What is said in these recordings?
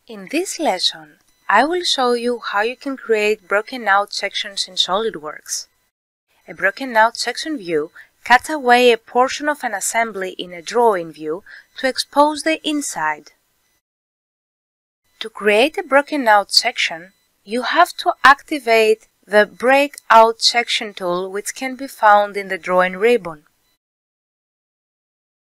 In this lesson, I will show you how you can create broken out sections in Solidworks. A broken out section view cuts away a portion of an assembly in a drawing view to expose the inside. To create a broken out section, you have to activate the Breakout Section tool, which can be found in the drawing ribbon.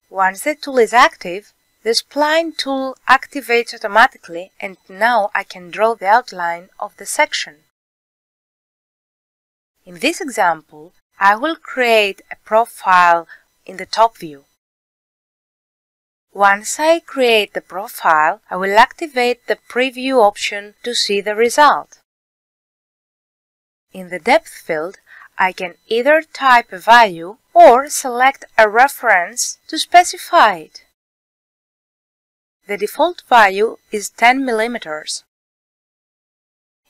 Once the tool is active, the spline tool activates automatically, and now I can draw the outline of the section. In this example, I will create a profile in the top view. Once I create the profile, I will activate the preview option to see the result. In the depth field, I can either type a value or select a reference to specify it. The default value is 10 mm.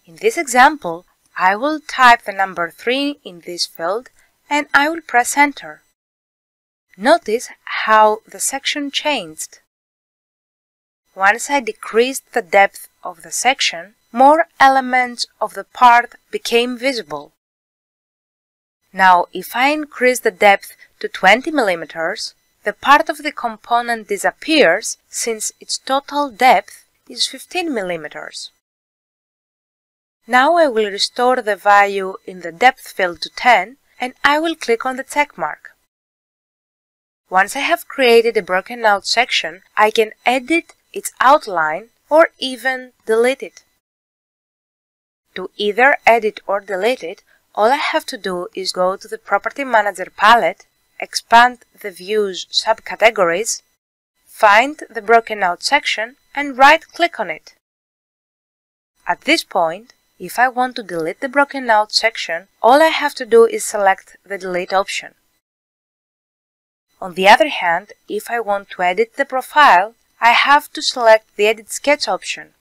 In this example, I will type the number 3 in this field and I will press Enter. Notice how the section changed. Once I decreased the depth of the section, more elements of the part became visible. Now, if I increase the depth to 20 mm, the part of the component disappears since its total depth is 15 mm. Now I will restore the value in the depth field to 10 and I will click on the check mark. Once I have created a broken out section, I can edit its outline or even delete it. To either edit or delete it, all I have to do is go to the Property Manager palette, expand the view's subcategories, find the broken out section and right-click on it. At this point, if I want to delete the broken out section, all I have to do is select the delete option. On the other hand, if I want to edit the profile, I have to select the Edit Sketch option.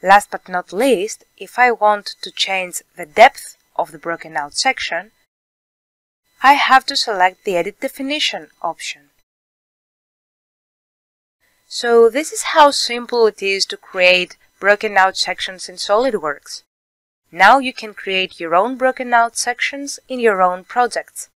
Last but not least, if I want to change the depth of the broken out section, I have to select the Edit Definition option. So this is how simple it is to create broken out sections in Solidworks. Now you can create your own broken out sections in your own projects.